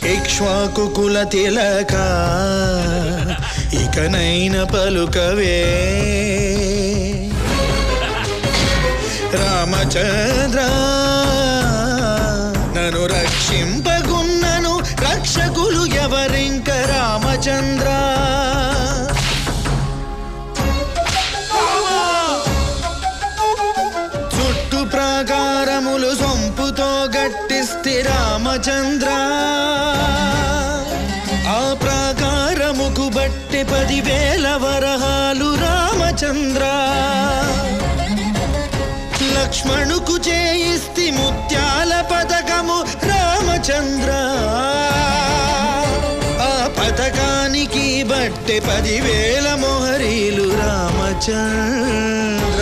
ఇక్ష్వాకు కుల తిలక ఇకనైన పలుకవే రామచంద్ర నన్ను రక్షింపగున్నను రక్షకులు ఎవరింక రామచంద్ర చుట్టు ప్రాకారములు సొంపుతో గట్టిస్తే రామచంద్ర ఆ ప్రాకారముకు బట్టి 10,000 వరహాలు రామచంద్ర లక్ష్మణుకు చేయిస్తి ముత్యాల పథకము రామచంద్ర ఆ పథకానికి బట్టి 10,000 మొహరీలు రామచంద్ర